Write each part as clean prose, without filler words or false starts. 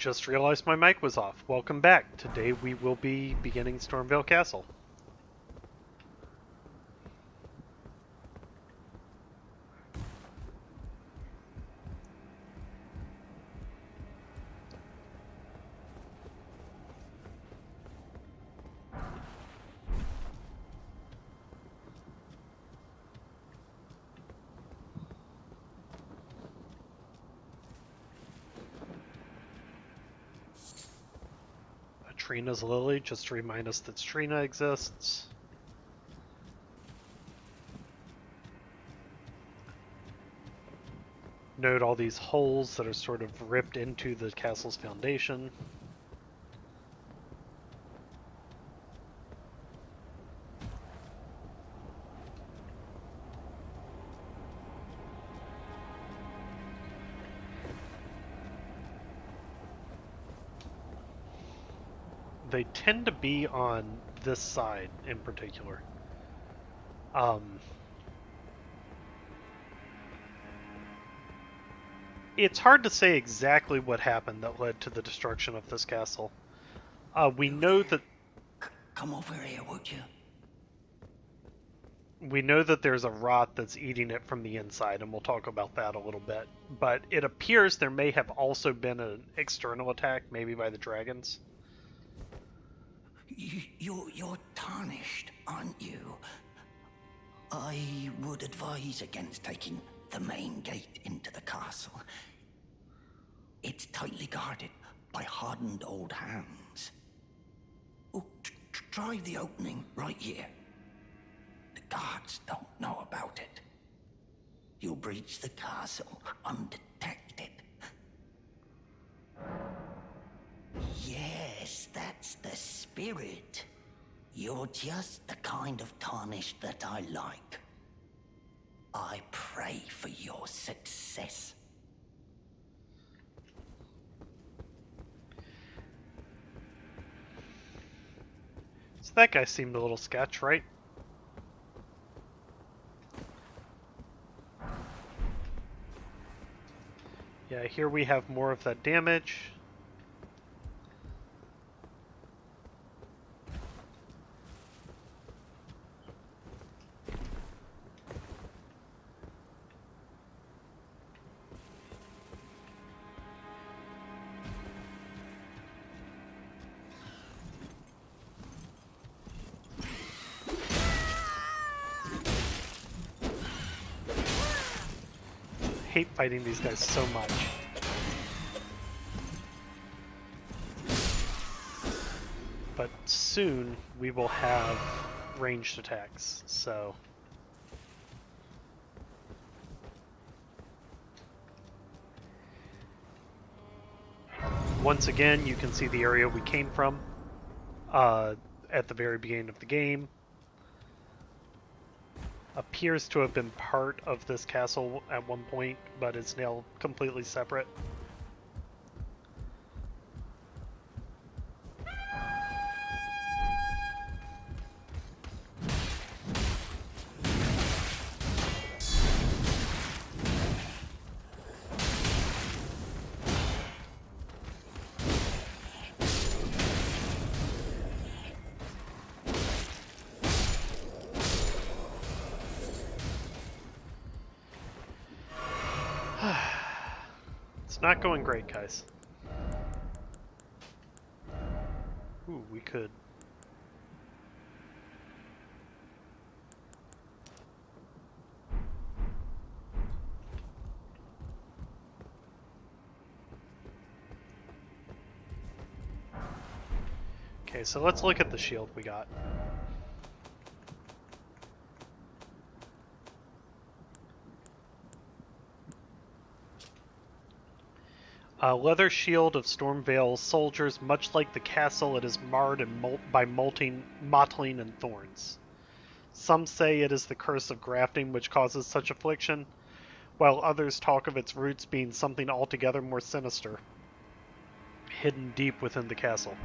Just realized my mic was off. Welcome back. Today we will be beginning Stormveil Castle. Trina's Lily, just to remind us that Trina exists. Note all these holes that are sort of ripped into the castle's foundation. They tend to be on this side in particular. It's hard to say exactly what happened that led to the destruction of this castle. We know that... Come over here, would you? We know that there's a rot that's eating it from the inside, and we'll talk about that a little bit. But it appears there may have also been an external attack, maybe by the dragons. You're tarnished, aren't you? I would advise against taking the main gate into the castle. It's tightly guarded by hardened old hands. Oh, try the opening right here. The guards don't know about it. You'll breach the castle undetected. Yes, that's the spirit. You're just the kind of tarnished that I like. I pray for your success. So that guy seemed a little sketch, right? Yeah, here we have more of that damage. I hate fighting these guys so much. But soon we will have ranged attacks, so... Once again, you can see the area we came from at the very beginning of the game. Appears to have been part of this castle at one point, but it's now completely separate. It's not going great, guys. Ooh, we could... Okay, so let's look at the shield we got. A leather shield of Stormveil soldiers, much like the castle, it is marred by mottling and thorns. Some say it is the curse of grafting which causes such affliction, while others talk of its roots being something altogether more sinister, hidden deep within the castle.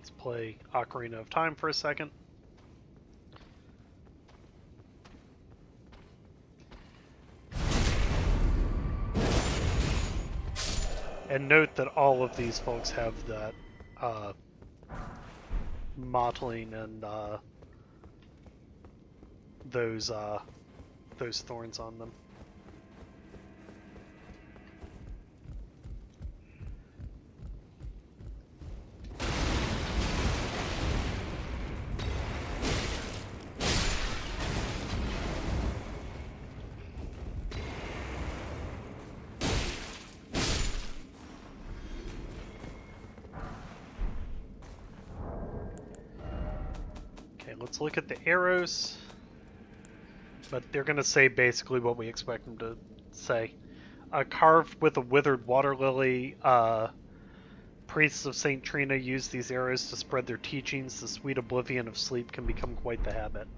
Let's play Ocarina of Time for a second. And note that all of these folks have that mottling and those thorns on them. Okay, let's look at the arrows. But they're going to say basically what we expect them to say. Carved with a withered water lily, priests of St. Trina use these arrows to spread their teachings. The sweet oblivion of sleep can become quite the habit.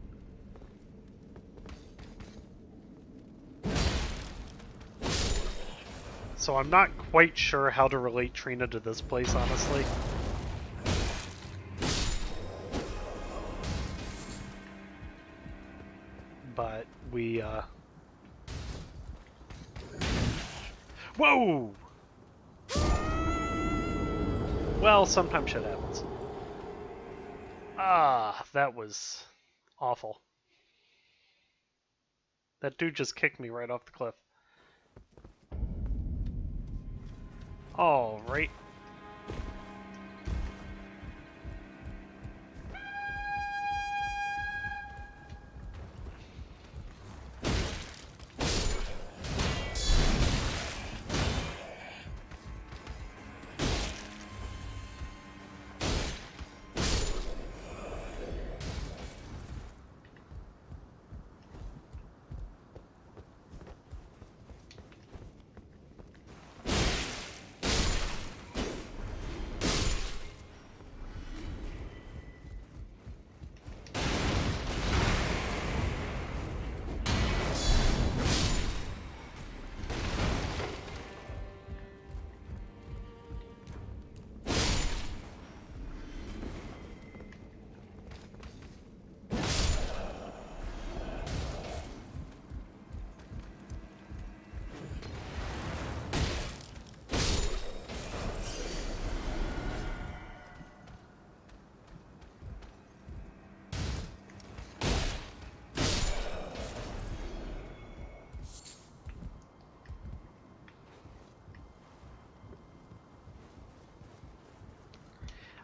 So I'm not quite sure how to relate Trina to this place, honestly. But we, Whoa! Well, sometimes shit happens. Ah, that was awful. That dude just kicked me right off the cliff. Alright.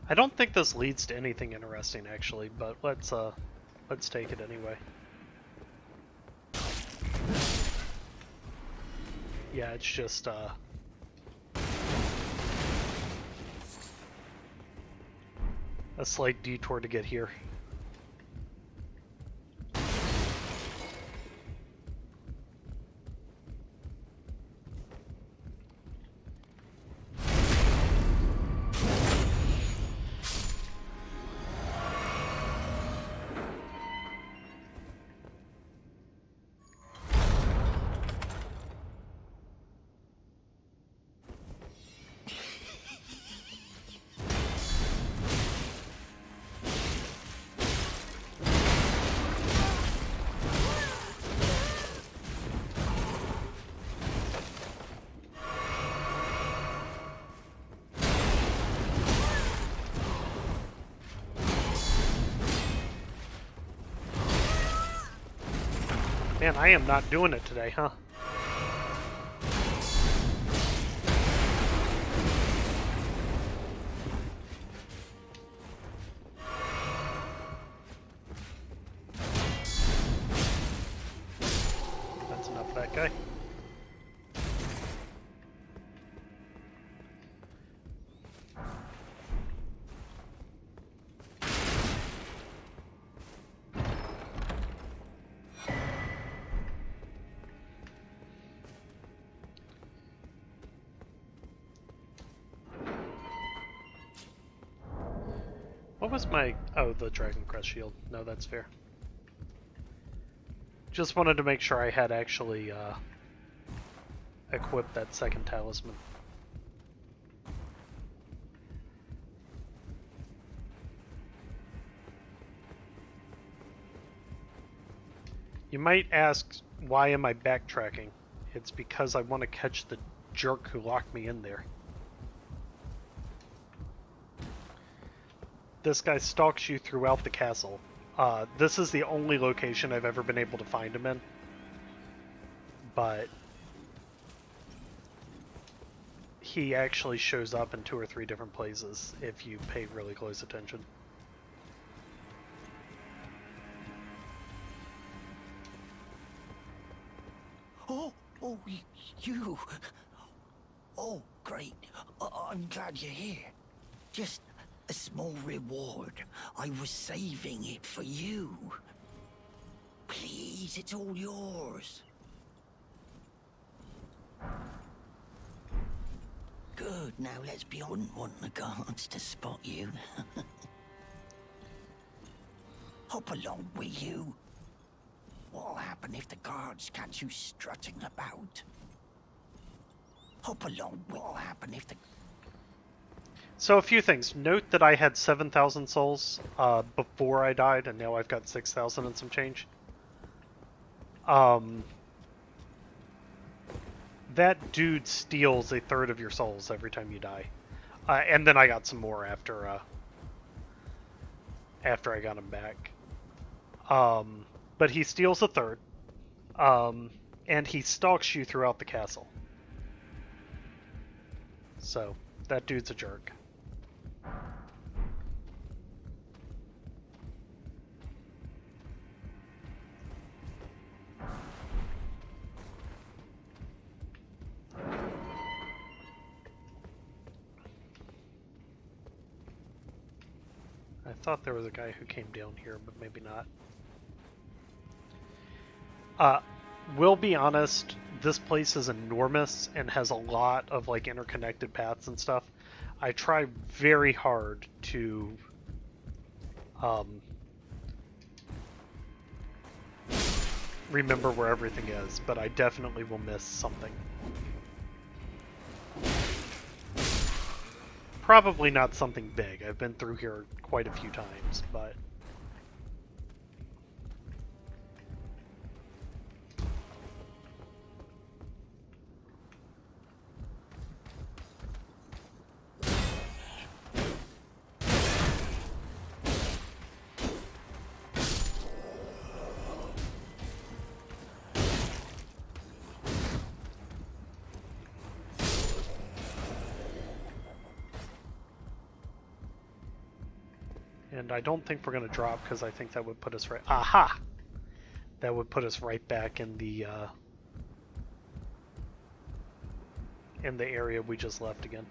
I don't think this leads to anything interesting, actually, but let's take it anyway. Yeah, it's just, a slight detour to get here. Man, I am not doing it today, huh? That's enough of that guy. What was my... Oh, the Dragon Crest shield. No, that's fair. Just wanted to make sure I had actually equipped that second talisman. You might ask, why am I backtracking? It's because I want to catch the jerk who locked me in there. This guy stalks you throughout the castle. This is the only location I've ever been able to find him in. But he actually shows up in 2 or 3 different places if you pay really close attention. Oh, you. Oh, great. I'm glad you're here. Just a small reward. I was saving it for you. Please, it's all yours. Good, now let's be on. Wouldn't want the guards to spot you. Hop along, will you? What'll happen if the guards catch you strutting about? Hop along, what'll happen if the... So a few things. Note that I had 7,000 souls before I died, and now I've got 6,000 and some change. That dude steals 1/3 of your souls every time you die. And then I got some more after I got him back. But he steals 1/3. And he stalks you throughout the castle. So, that dude's a jerk. I thought there was a guy who came down here, but maybe not. We'll be honest, this place is enormous and has a lot of like interconnected paths and stuff. I try very hard to remember where everything is, but I definitely will miss something. Probably not something big. I've been through here quite a few times, but... And I don't think we're going to drop, because I think that would put us right... Aha! That would put us right back in the area we just left again.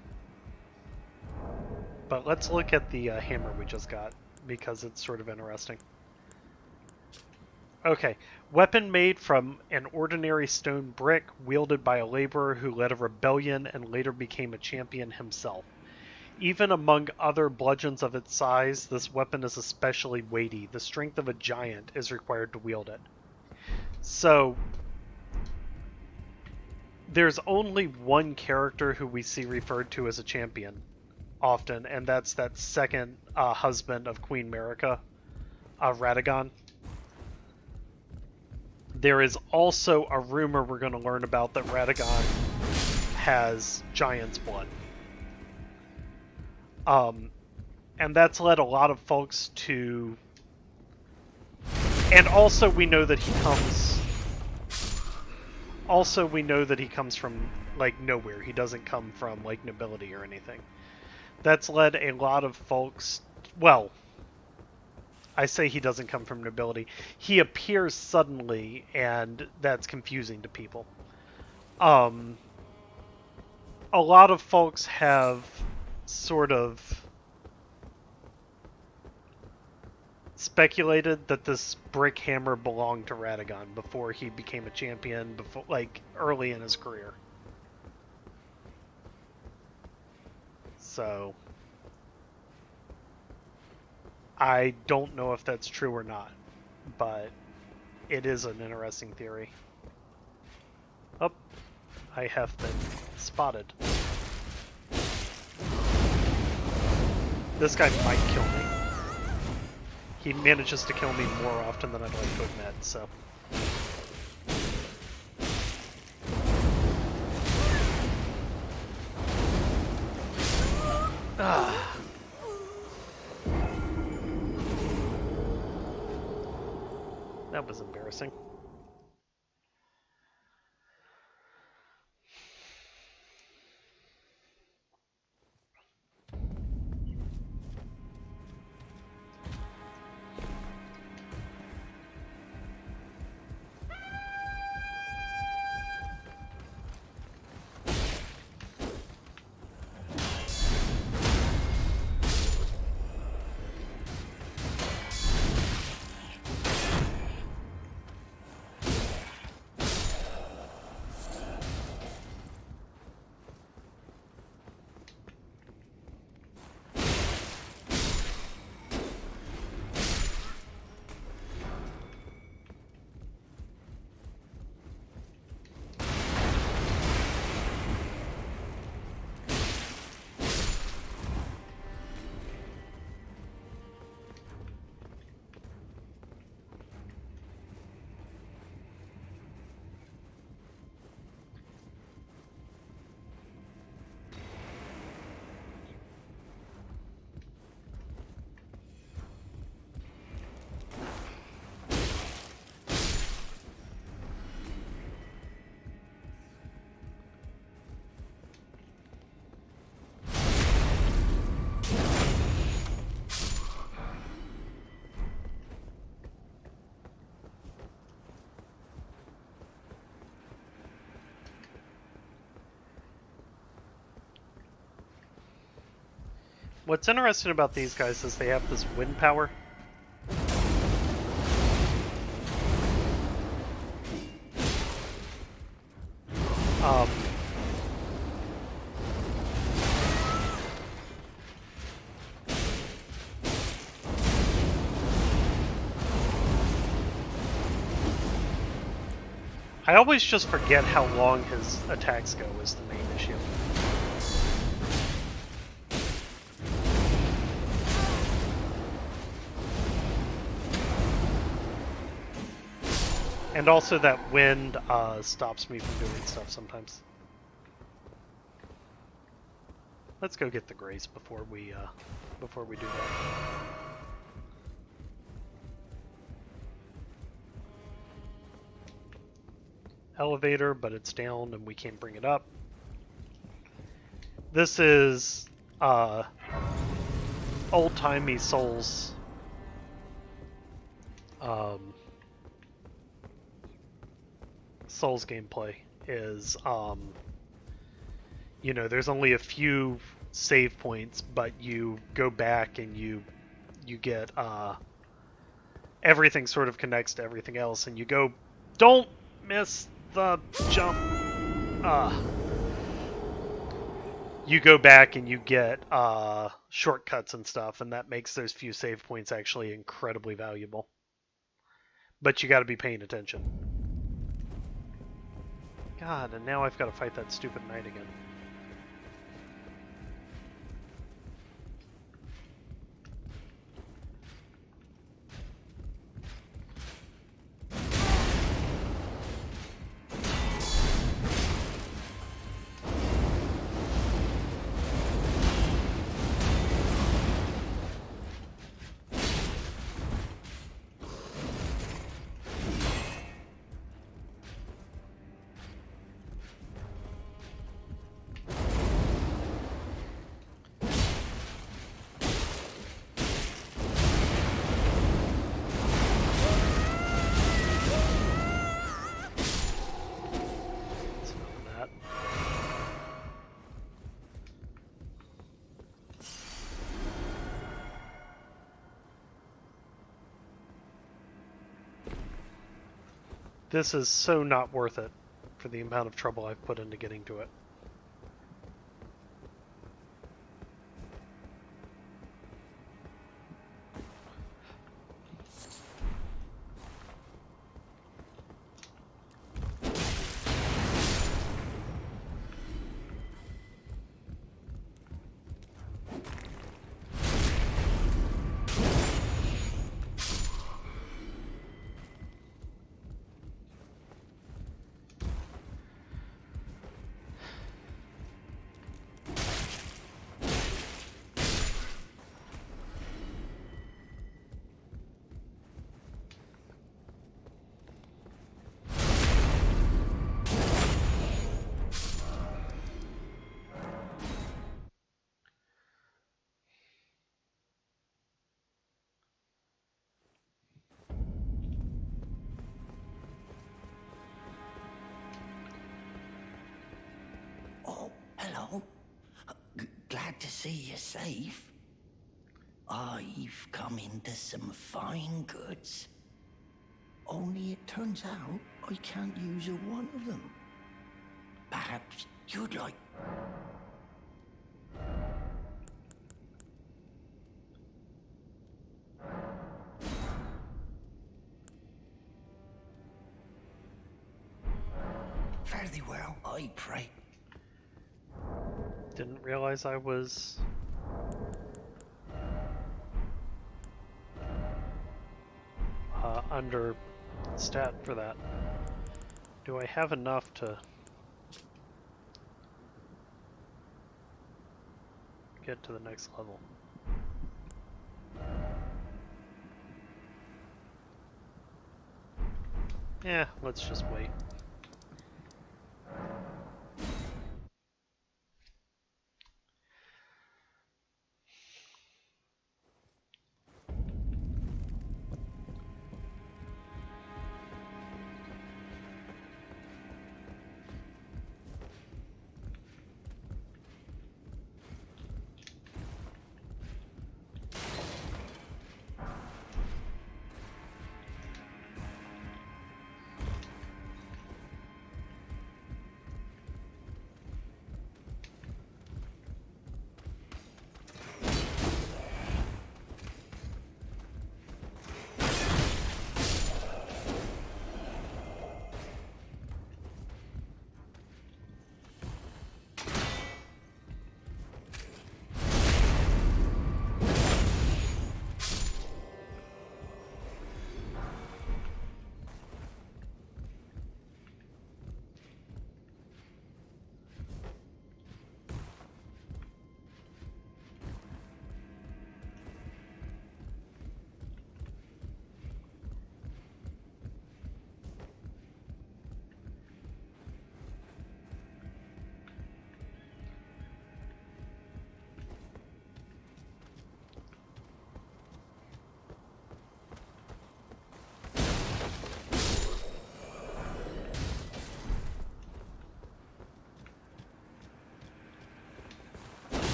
But let's look at the hammer we just got, because it's sort of interesting. Okay, weapon made from an ordinary stone brick wielded by a laborer who led a rebellion and later became a champion himself. Even among other bludgeons of its size, this weapon is especially weighty. The strength of a giant is required to wield it. So, there's only one character who we see referred to as a champion often, and that's that second husband of Queen Marika, Radagon. There is also a rumor we're going to learn about that Radagon has giant's blood. And that's led a lot of folks to... And also we know that he comes... Also we know that he comes from, like, nowhere. He doesn't come from, like, nobility or anything. That's led a lot of folks... Well, I say he doesn't come from nobility. He appears suddenly, and that's confusing to people. A lot of folks have sort of speculated that this brick hammer belonged to Radagon before he became a champion, before, like, early in his career. So, I don't know if that's true or not, but it is an interesting theory. Oh, I have been spotted. This guy might kill me. He manages to kill me more often than I'd like to admit, so... That was embarrassing. What's interesting about these guys is they have this wind power. I always just forget how long his attacks go is the main issue. And also that wind stops me from doing stuff sometimes. Let's go get the grace before we do that. Elevator, but it's down and we can't bring it up. This is old-timey Souls. Souls gameplay is, you know, there's only a few save points, but you go back and you get everything sort of connects to everything else, and you go, don't miss the jump. You go back and you get shortcuts and stuff, and that makes those few save points actually incredibly valuable. But you got to be paying attention. God, and now I've got to fight that stupid knight again. This is so not worth it for the amount of trouble I've put into getting to it. glad to see you're safe. I've come into some fine goods. Only it turns out I can't use a one of them. Perhaps you'd like... Fare thee well, I pray. Didn't realize I was... under stat for that. Do I have enough to get to the next level? Yeah, let's just wait.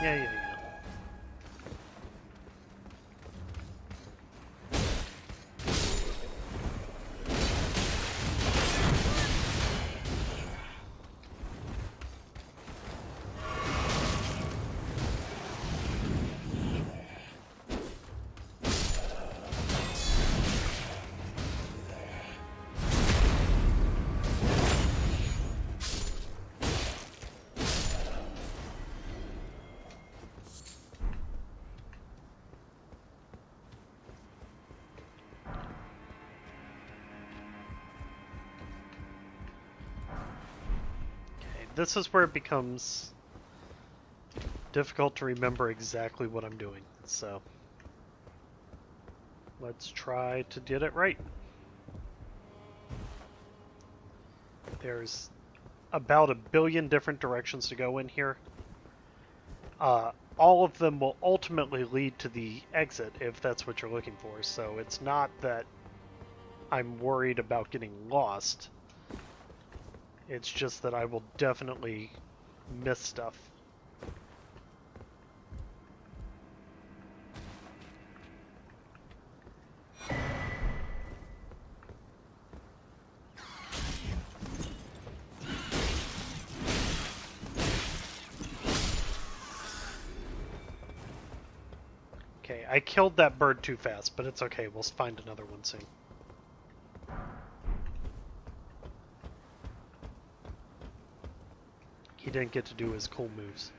Yeah. This is where it becomes difficult to remember exactly what I'm doing, so let's try to get it right. There's about 1 billion different directions to go in here. All of them will ultimately lead to the exit if that's what you're looking for, so it's not that I'm worried about getting lost. It's just that I will definitely miss stuff. Okay, I killed that bird too fast, but it's okay. We'll find another one soon. He didn't get to do his cool moves.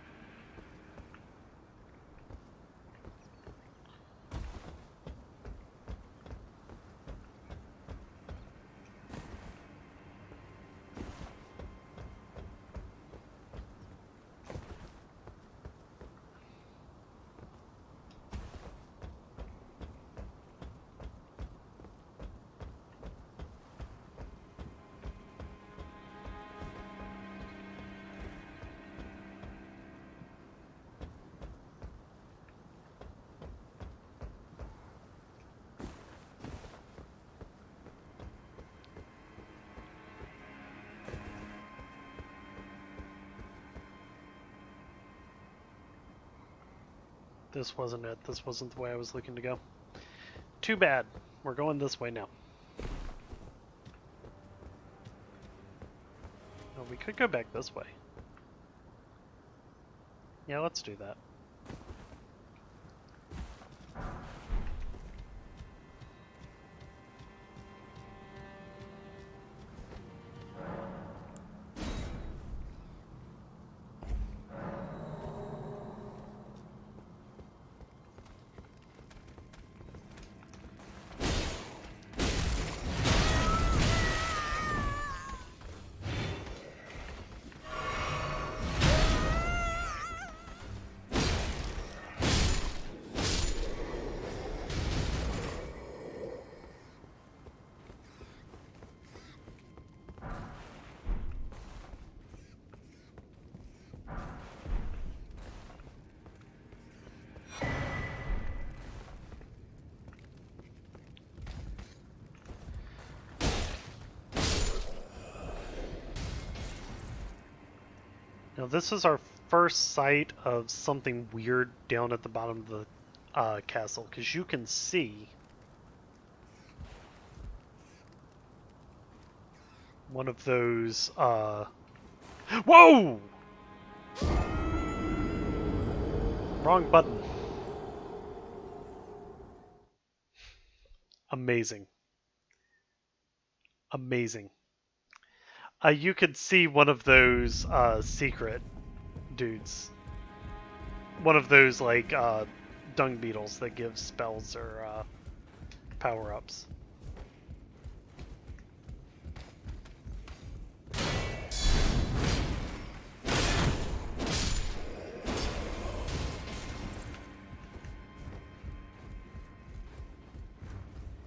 This wasn't it. This wasn't the way I was looking to go. Too bad. We're going this way now. Oh, we could go back this way. Yeah, let's do that. Now this is our first sight of something weird down at the bottom of the castle, because you can see one of those, Whoa! Wrong button. Amazing. Amazing. You could see one of those secret dudes. One of those, like, dung beetles that give spells or power-ups.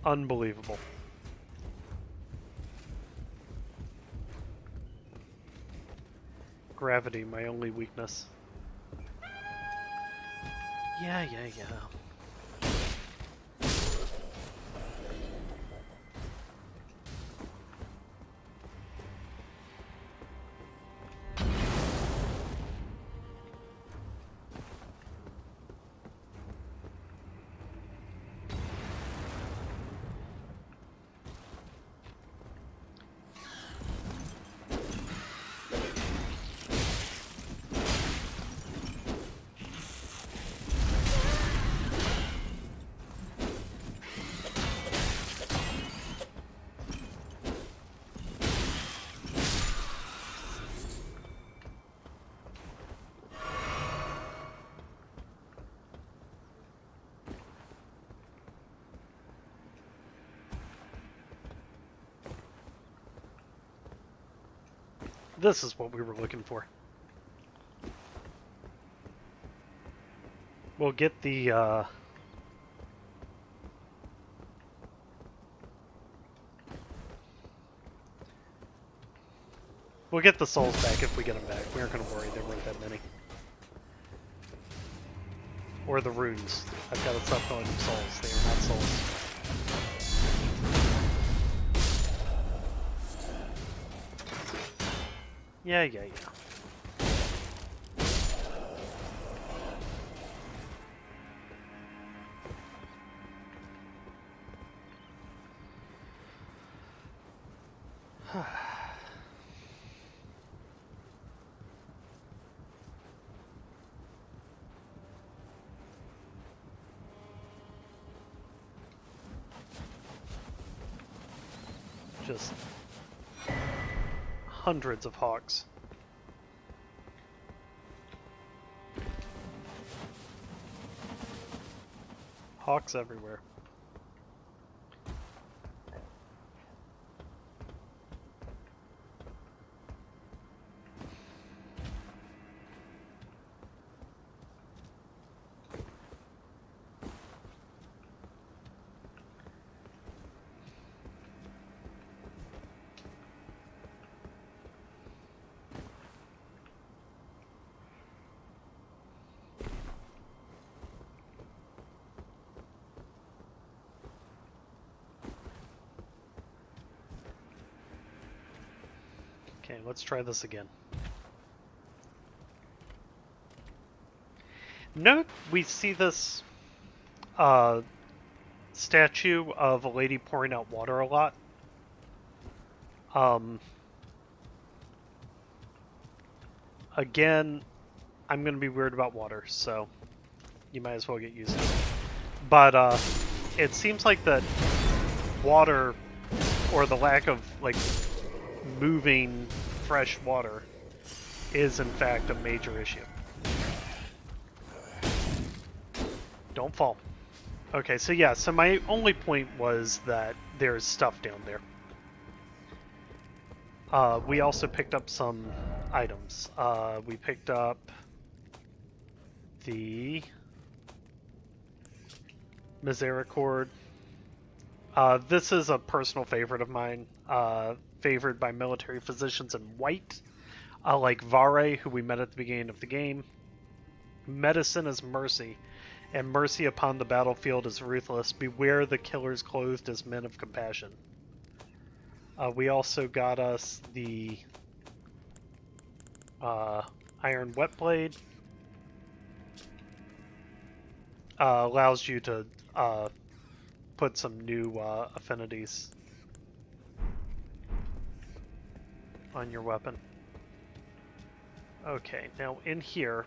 Unbelievable. Gravity, my only weakness. Yeah. This is what we were looking for. We'll get the, we'll get the souls back if we get them back. We aren't going to worry, there weren't that many. Or the runes. I've got to stop calling them souls. They are not souls. Yeah. Just hundreds of hawks. Hawks everywhere. Okay, let's try this again. Note we see this uh, statue of a lady pouring out water a lot. Again, I'm going to be weird about water, so you might as well get used to it. But it seems like that water, or the lack of like moving fresh water, is in fact a major issue. Don't fall. Okay, so yeah, so my only point was that there's stuff down there. We also picked up some items. We picked up the Misericord. This is a personal favorite of mine, favored by military physicians in white, like Vare, who we met at the beginning of the game. Medicine is mercy, and mercy upon the battlefield is ruthless. Beware the killers clothed as men of compassion. We also got us the Iron Wet Blade. Allows you to put some new affinities on your weapon. Okay, now in here,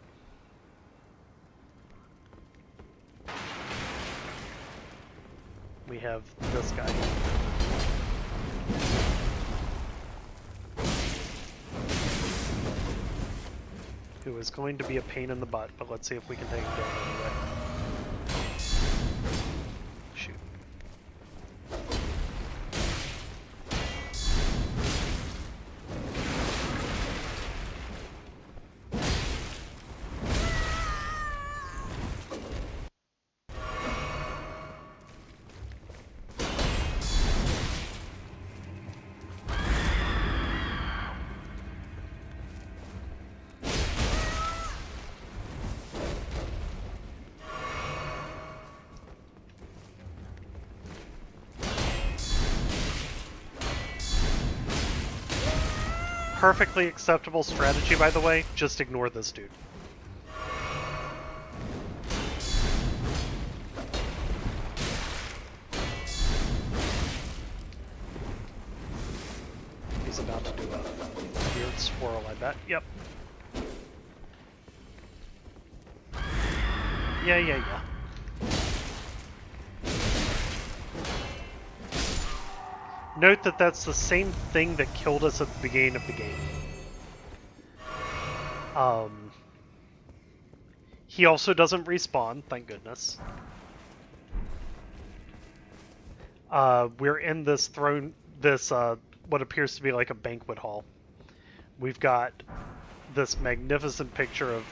we have this guy. Who is going to be a pain in the butt, but let's see if we can take him down anyway. Shoot. Perfectly acceptable strategy, by the way. Just ignore this dude. He's about to do a weird swirl, I bet. Yep. Yeah. Note that that's the same thing that killed us at the beginning of the game. He also doesn't respawn, thank goodness. We're in this what appears to be like a banquet hall. We've got this magnificent picture of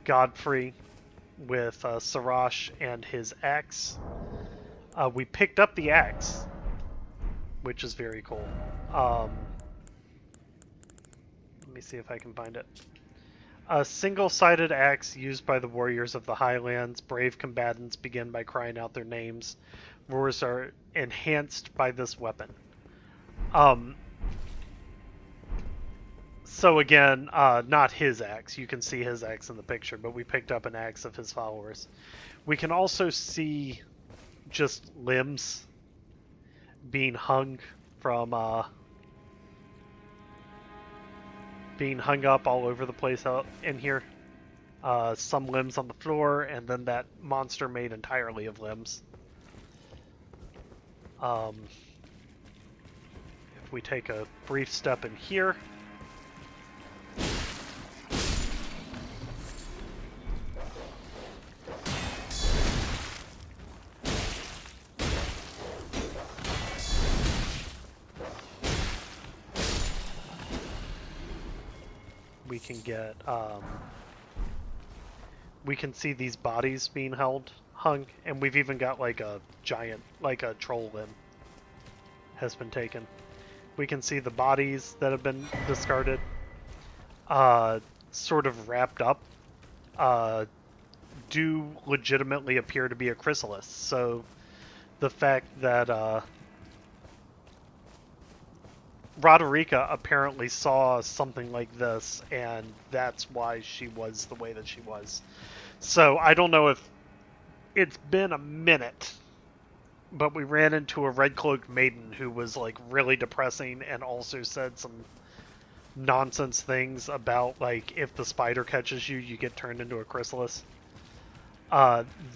Godfrey with Sarash and his axe. We picked up the axe, which is very cool. Let me see if I can find it. A single-sided axe used by the warriors of the Highlands. Brave combatants begin by crying out their names. Roars are enhanced by this weapon. So again, not his axe. You can see his axe in the picture, but we picked up an axe of his followers. We can also see just limbs being hung from being hung up all over the place out in here. Some limbs on the floor, and then that monster made entirely of limbs. If we take a brief step in here, we can get we can see these bodies being hung, and we've even got like a giant, like a troll limb has been taken. We can see the bodies that have been discarded, sort of wrapped up, do legitimately appear to be a chrysalis. So the fact that Roderika apparently saw something like this, and that's why she was the way that she was. So I don't know if it's been a minute, but we ran into a red-cloaked maiden who was like really depressing and also said some nonsense things about like if the spider catches you, you get turned into a chrysalis.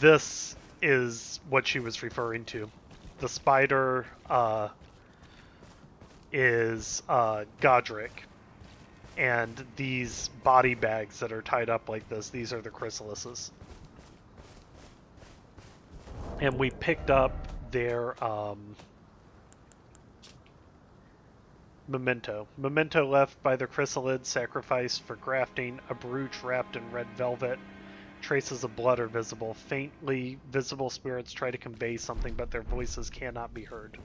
This is what she was referring to. The spider is Godric, and these body bags that are tied up like this, these are the chrysalises. And we picked up their memento. Memento left by the chrysalid sacrificed for grafting, a brooch wrapped in red velvet. Traces of blood are visible. Faintly visible spirits try to convey something, but their voices cannot be heard.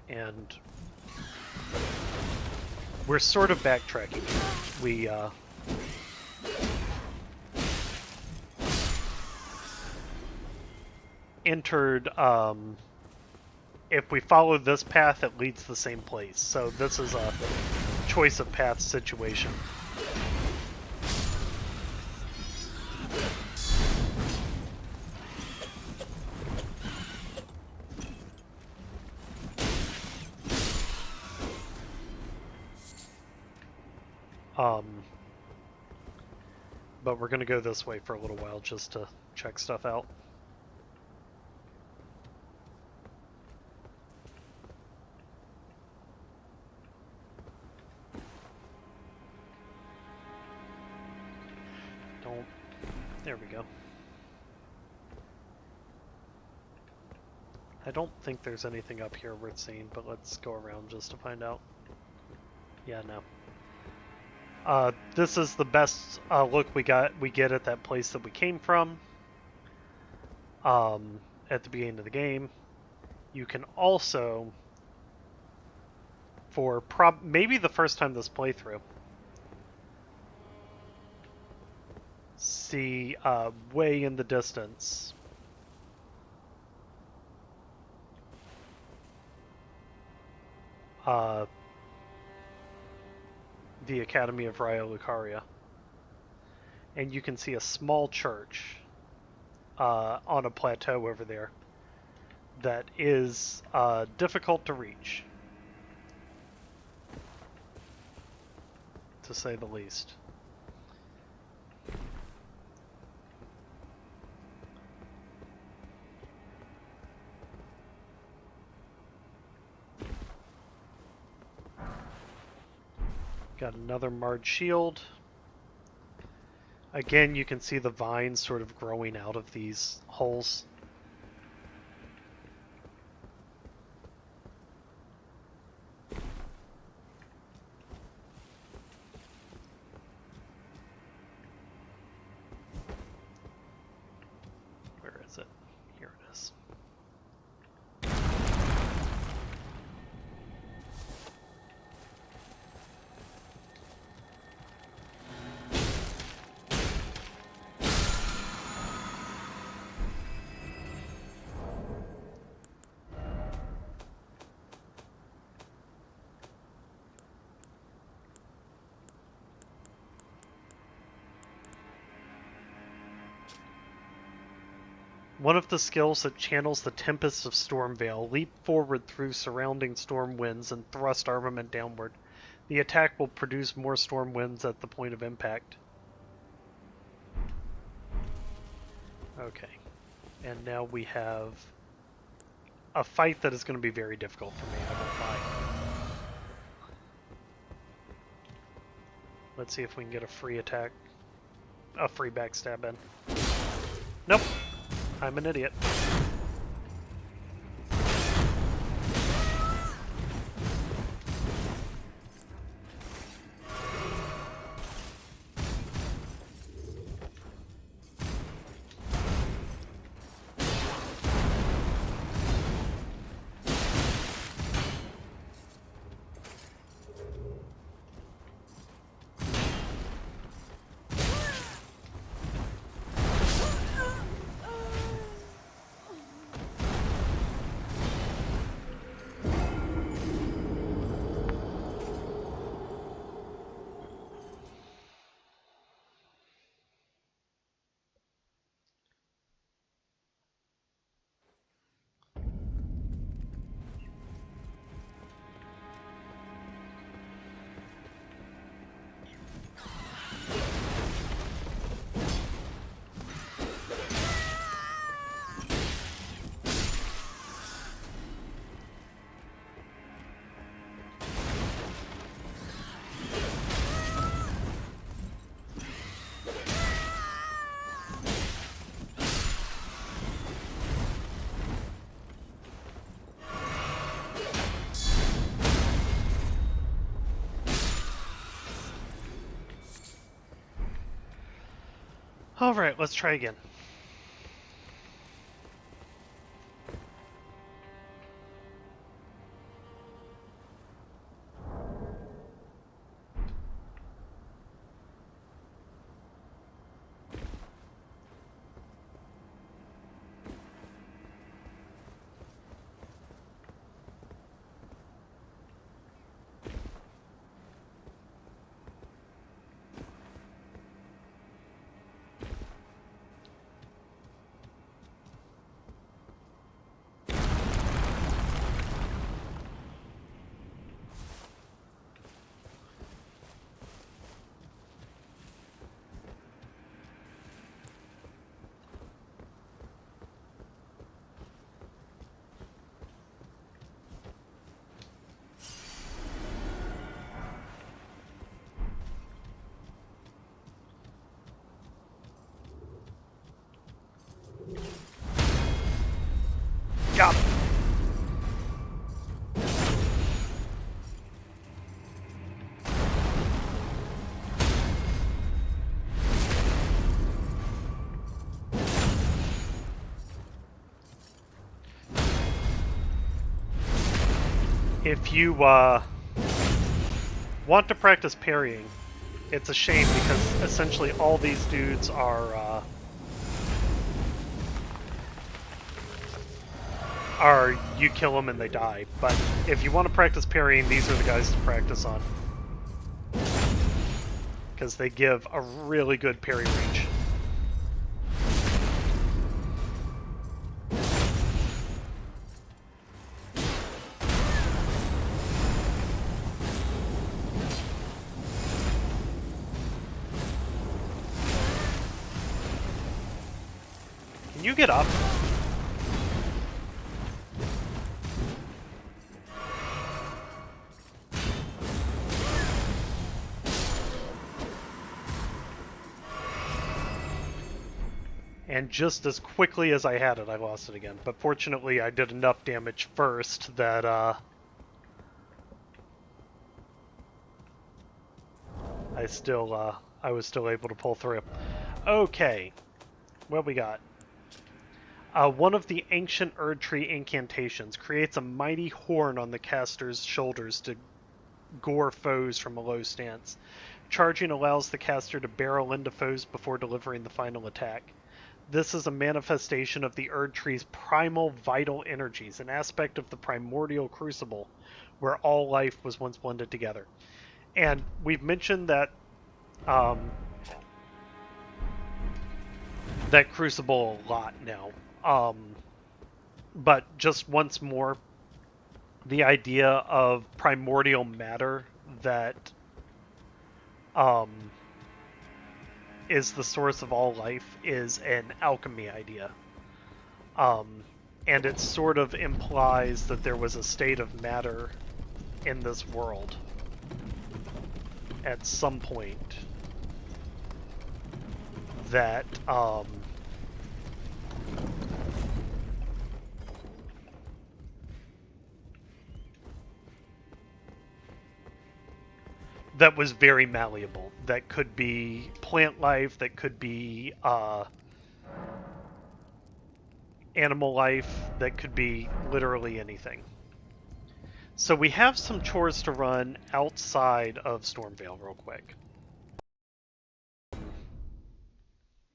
And we're sort of backtracking. We entered. If we follow this path, it leads the same place. So this is a choice of path situation. But we're going to go this way for a little while just to check stuff out. Don't. There we go. I don't think there's anything up here worth seeing, but let's go around just to find out. Yeah, no. This is the best look we get at that place that we came from. At the beginning of the game. You can also, for maybe the first time this playthrough, see way in the distance the Academy of Raya Lucaria. And you can see a small church on a plateau over there that is difficult to reach, to say the least. Got another marred shield. Again, you can see the vines sort of growing out of these holes. Where is it? Here it is. One of the skills that channels the tempests of Stormveil. Leap forward through surrounding storm winds and thrust armament downward. The attack will produce more storm winds at the point of impact. Okay. And now we have a fight that is going to be very difficult for me, I won't lie. Let's see if we can get a free attack. A free backstab in. Nope. I'm an idiot. Alright, let's try again. Got it. If you want to practice parrying, it's a shame because essentially all these dudes are you kill them and they die. But if you want to practice parrying, these are the guys to practice on. Because they give a really good parry range. Can you get up? And just as quickly as I had it, I lost it again. But fortunately, I did enough damage first that, I was still able to pull through. Okay, what we got? One of the ancient Erd Tree incantations creates a mighty horn on the caster's shoulders to gore foes from a low stance. Charging allows the caster to barrel into foes before delivering the final attack. This is a manifestation of the Erd Tree's primal vital energies, an aspect of the primordial Crucible, where all life was once blended together. And we've mentioned that that Crucible a lot now. But just once more, the idea of primordial matter that is the source of all life is an alchemy idea. and it sort of implies that there was a state of matter in this world at some point that that was very malleable. That could be plant life, that could be animal life, that could be literally anything. So we have some chores to run outside of Stormveil real quick.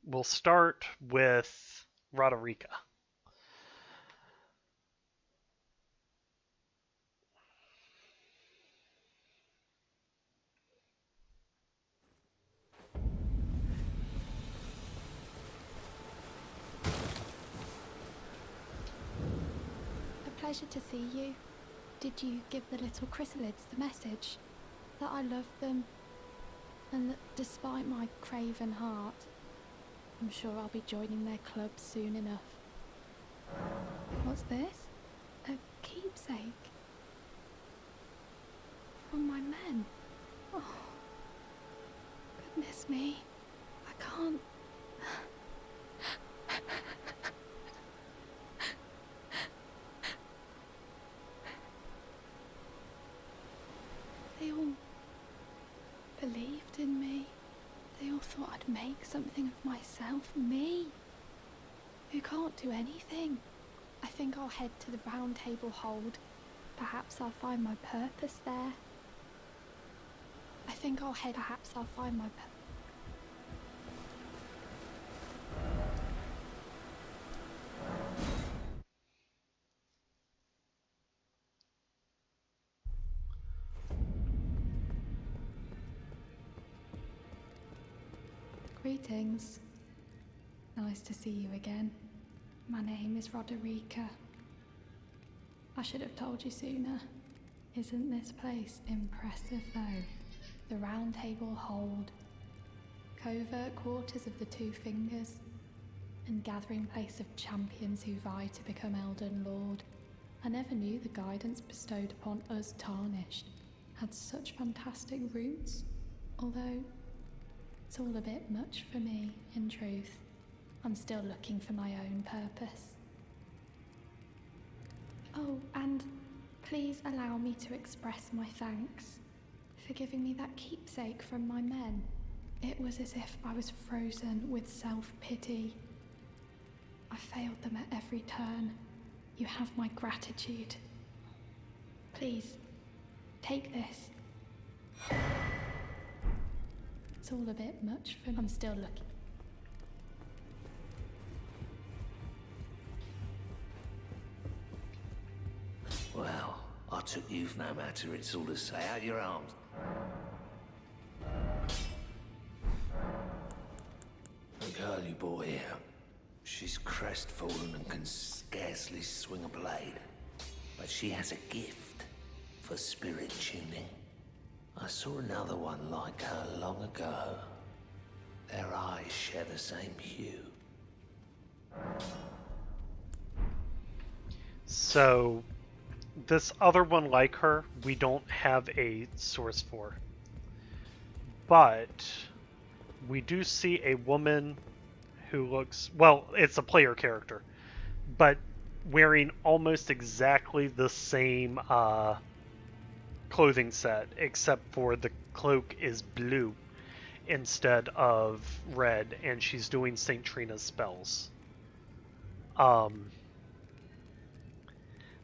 We'll start with Roderika. A pleasure to see you. Did you give the little chrysalids the message? That I love them, and that despite my craven heart, I'm sure I'll be joining their club soon enough. What's this? A keepsake? From my men? Oh, goodness me. I can't... They all believed in me. They all thought I'd make something of myself. Me, who can't do anything. I think I'll head to the round table hold. Perhaps I'll find my purpose there. Perhaps I'll find my purpose. Greetings. Nice to see you again. My name is Roderika. I should have told you sooner. Isn't this place impressive though? The round table hold, covert quarters of the Two Fingers, and gathering place of champions who vie to become Elden Lord. I never knew the guidance bestowed upon us Tarnished had such fantastic roots, although it's all a bit much for me, in truth. I'm still looking for my own purpose. Oh, and please allow me to express my thanks for giving me that keepsake from my men. It was as if I was frozen with self-pity. I failed them at every turn. You have my gratitude. Please, take this. It's all a bit much for me. I'm still looking. Well, I took you for no matter it's all to say. Out your arms. The girl you brought here, she's crestfallen and can scarcely swing a blade. But she has a gift for spirit tuning. I saw another one like her long ago. Their eyes share the same hue. So, this other one like her, we don't have a source for. But we do see a woman who looks, well, it's a player character, but wearing almost exactly the same clothing set, except for the cloak is blue instead of red, and she's doing St. Trina's spells.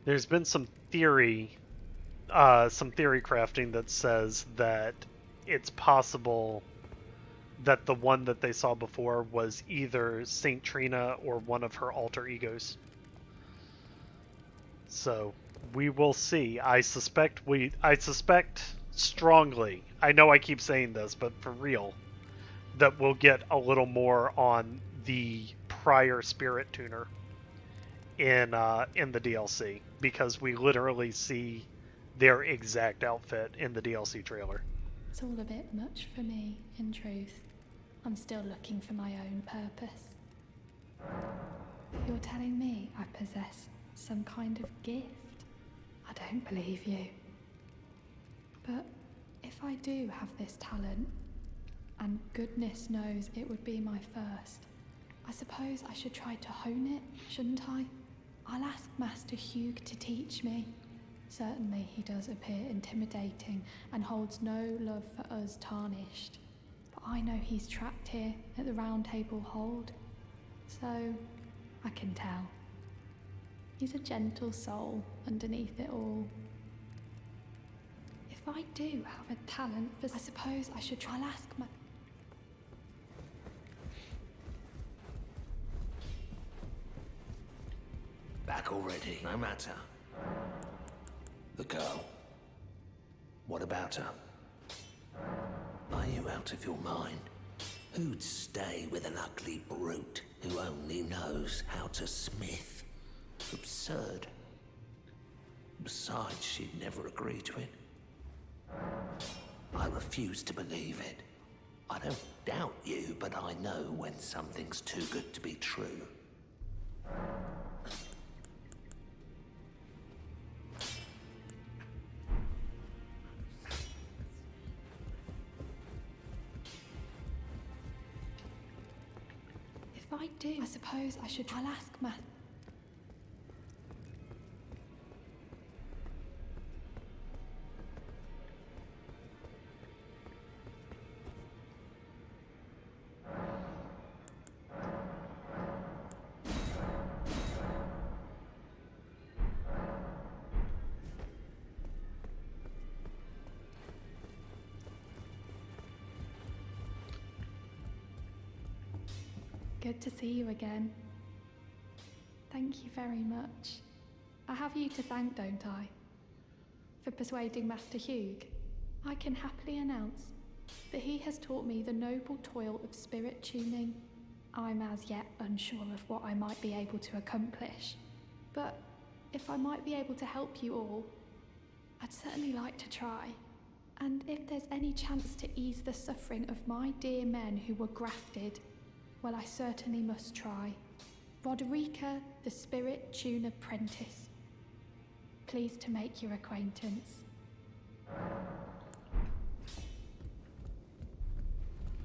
There's been some theory crafting that says that it's possible that the one that they saw before was either St. Trina or one of her alter egos. So we will see. I suspect strongly, I know I keep saying this, but for real, that we'll get a little more on the prior spirit tuner in the DLC, because we literally see their exact outfit in the DLC trailer. It's all a bit much for me, in truth. I'm still looking for my own purpose. You're telling me I possess Some kind of gift? I don't believe you. But if I do have this talent, and goodness knows it would be my first, I suppose I should try to hone it, shouldn't I? I'll ask Master Hewg to teach me. Certainly he does appear intimidating and holds no love for us tarnished. But I know he's trapped here at the Round Table Hold, so I can tell. He's a gentle soul underneath it all. If I do have a talent for, I suppose I should try. I'll ask my... Back already, no matter. The girl. What about her? Are you out of your mind? Who'd stay with an ugly brute who only knows how to smith? Absurd. Besides, she'd never agree to it. I refuse to believe it. I don't doubt you, but I know when something's too good to be true. If I do, I suppose I should. I'll ask Matt. Good to see you again. Thank you very much. I have you to thank, don't I? For persuading Master Hewg. I can happily announce that he has taught me the noble toil of spirit tuning. I'm as yet unsure of what I might be able to accomplish, but if I might be able to help you all, I'd certainly like to try. And if there's any chance to ease the suffering of my dear men who were grafted, well, I certainly must try. Roderika, the Spirit Tuner Apprentice. Pleased to make your acquaintance.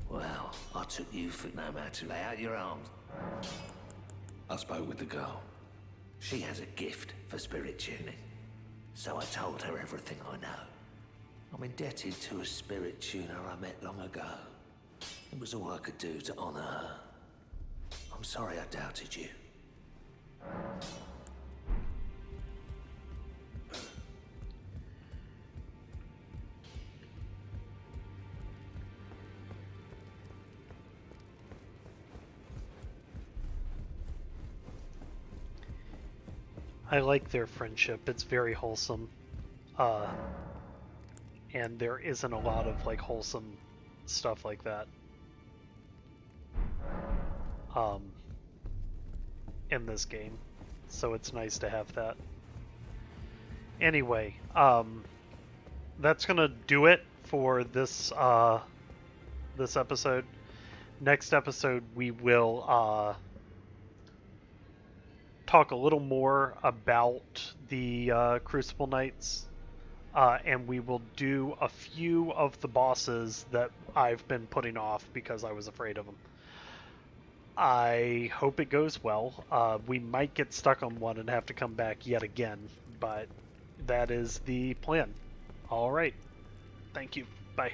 Well, I took you for no matter. Lay out your arms. I spoke with the girl. She has a gift for spirit tuning. So I told her everything I know. I'm indebted to a spirit tuner I met long ago. It was all I could do to honor her. I'm sorry I doubted you. I like their friendship. It's very wholesome. And there isn't a lot of like wholesome stuff like that. In this game. So it's nice to have that. Anyway, that's gonna do it for this this episode. Next episode we will talk a little more about the Crucible Knights, and we will do a few of the bosses that I've been putting off because I was afraid of them. I hope it goes well. We might get stuck on one and have to come back yet again, but that is the plan. All right. Thank you. Bye.